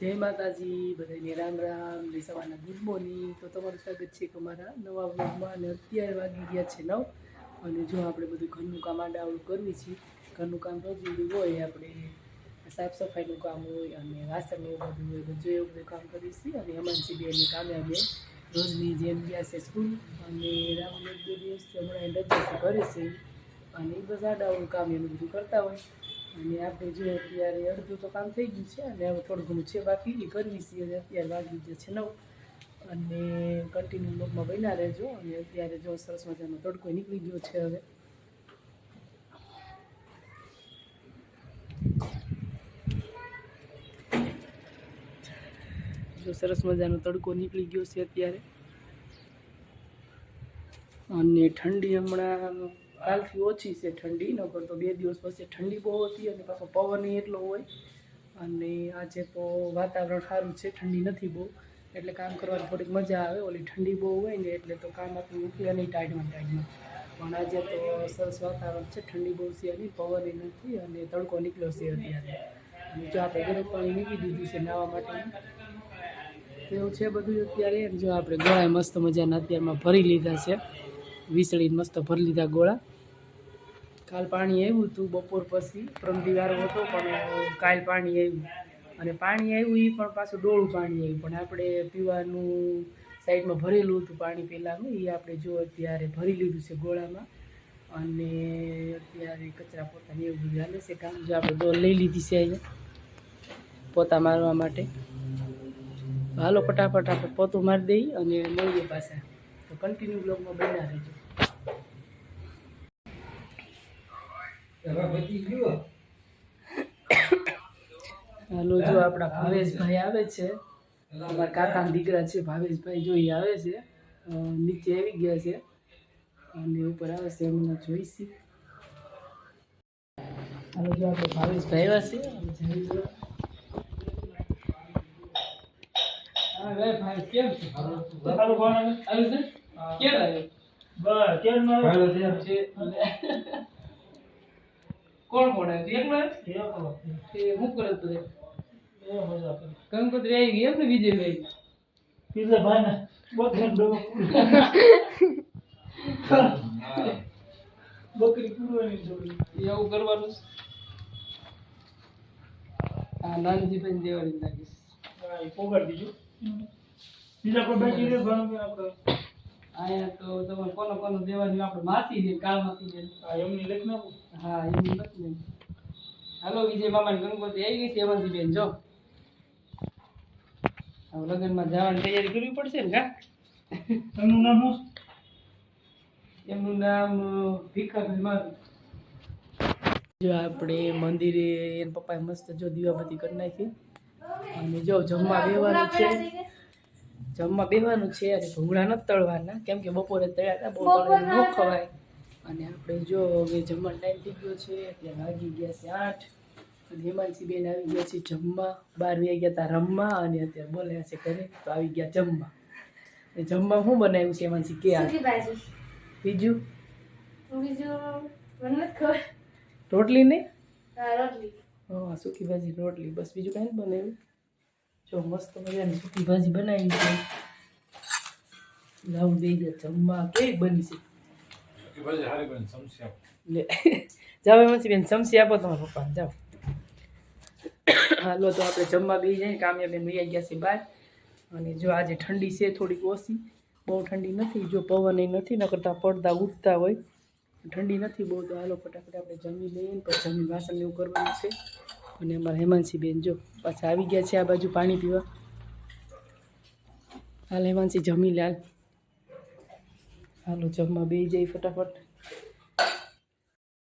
જય માતાજી, બધાને રામ રામ, જય સવારના ગુડ મોર્નિંગ। તો તમારું સ્વાગત છે કે અમારા નવા વ્લોગમાં। અને અત્યારે વાગી ગયા છે 9 અને જો આપણે બધું ઘરનું કામ આડાવડું કરવી છીએ। ઘરનું કામ રોજનું હોય, આપણે સાફ સફાઈનું કામ હોય અને વાસણ એવું બધું હોય, બધું એવું બધું કામ કરીએ છીએ। અને હેમાંશી બેનની કામે અમે રોજની જેમ ગયા છે સ્કૂલ અને રાહુલ એક બે દિવસથી હમણાં રજા કરે છે અને એ બધા આડાવડું કામ એનું બધું કરતા હોય। અને આપણે જો અત્યારે અડધું તો કામ થઈ ગયું છે અને હવે થોડું ઘણું છે બાકી એ કરવી છે। અને અત્યારે વાગી ગયા છે 9 અને કન્ટિન્યુ બ્લોગમાં બન્યા રહેજો। અને અત્યારે જો સરસ મજાનો તડકો નીકળી ગયો છે। હવે જો સરસ મજાનો તડકો નીકળી ગયો છે અત્યારે અને ઠંડી હમણાં કાલથી ઓછી છે ઠંડી, નકર તો 2 દિવસ પછી ઠંડી બહુ હતી અને પાછો પવન એટલો હોય। અને આજે તો વાતાવરણ સારું છે, ઠંડી નથી બહુ, એટલે કામ કરવાની થોડીક મજા આવે। ઓલી ઠંડી બહુ હોય ને એટલે તો કામ આપણું ઉઠે નહીં ટાઈટમાં પણ આજે તો સરસ વાતાવરણ છે, ઠંડી બહુ છે નહીં, પવન નથી અને તડકો નીકળ્યો છે અત્યારે। અને જો આપણે ગરમ પાણી મૂકી દીધું છે નાહવા માટે, એવું છે બધું અત્યારે। જો આપણે ગોળા મસ્ત મજાના અત્યારમાં ભરી લીધા છે, વીસળીને મસ્ત ભરી લીધા ગોળા। કાલ પાણી આવ્યું હતું બપોર પછી, પ્રમદીવારો હતો પણ કાલ પાણી આવ્યું અને પાણી આવ્યું એ પણ પાછું ડોળું પાણી આવ્યું, પણ આપણે પીવાનું સાઈડમાં ભરેલું હતું પાણી પહેલાંનું, એ આપણે જો અત્યારે ભરી લીધું છે ગોળામાં। અને અત્યારે કચરા પોતાની એવું બધું હાલે છે કામ। જો આપણે ડોલ લઈ લીધી છે અહીંયા પોતા મારવા માટે, હાલો ફટાફટ આપણે પોતું મારી દઈએ અને મળીએ પાછા। તો કન્ટિન્યુ બ્લોગમાં બન્યા રહેજો। હાલો જો આપણા ભાવેશભાઈ આવે છે, અમારા કાકાના દીકરા છે ભાવેશભાઈ, જો એ આવે છે, નીચે આવી ગયા છે અને ઉપર આવે છે, એમને જોઈશી। હાલો જો આપણે ભાવેશભાઈ આવ્યા છે। કેમ છે? કોણ કોણ હું કરે કંકોત્રી આવી ગઈ એમ ને વિજયભાઈ? બકરી પૂરવાની એવું કરવાનું। હા નાનજીભાઈ દેવાની લાગીશ પોગાડ દીજો। બીજા કોઈ બાકી રે આપણે આયા તો તમે કોનો કોનો દેવાની, આપણે માસી ને કાળ માસી ને એમની લખ નાખો। હા એમની લખ ને। હાલો વિજય મામાની ગણપતિ આવી ગઈ છે હેમાંશી બેન, જો હવે લગ્નમાં જવાની તૈયારી કરવી પડશે ને કા? એમનું નામ શું? એમનું નામ ભીખાભાઈ મારું। જો આપણે મંદિરે એના પપ્પાએ મસ્ત જો દીવાબત્તી કરી નાખી અને જો જમવા બેહવાનું છે, જમવા બેહવાનું છે અને ભૂંગળા નથી તળવાના, કેમ કે બપોરે તળ્યા હતા, બહુ તળેલું ન ખવાય। અને આપણે જો હવે જમવાનો ટાઈમ થઈ ગયો છે, અત્યારે વાગી ગયા છે 8 અને હેમાંશી બેન આવી ગયા છે જમવા, 12 વાગ્યા હતા રમવા અને અત્યારે બોલ્યા છે ઘરે, તો આવી ગયા જમવા। જમવા શું બનાવ્યું છે હેમાંશી કે? બીજું રોટલી નહીં? હા સૂકી ભાજી રોટલી, બસ બીજું કાંઈ નહીં બનાવ્યું। જો મસ્ત મજાની સૂકી ભાજી બનાવી છે, લાવું દઈ દે જમવા। કેવી બની છે? જાઓ હેમાંશી બેન ચમચી આપો તમારા પપ્પાને, જાઓ। હાલો તો આપણે જમવા બેસી જાય, કામયાબેન વૈયા ગયા છે બહાર। અને જો આજે ઠંડી છે થોડીક ઓછી, બહુ ઠંડી નથી, જો પવન એ નથી, ન કરતાં પડદા ઉઠતા હોય, ઠંડી નથી બહુ। તો હાલો ફટાફટ આપણે જમી લઈએ, પછી જમી વાસણ એવું કરવાનું છે। અને અમારા હેમાંશી બેન જો પાછા આવી ગયા છે આ બાજુ પાણી પીવા। હાલ હેમાંશી જમી લે, હાલો જમવા બેસી જાય ફટાફટ।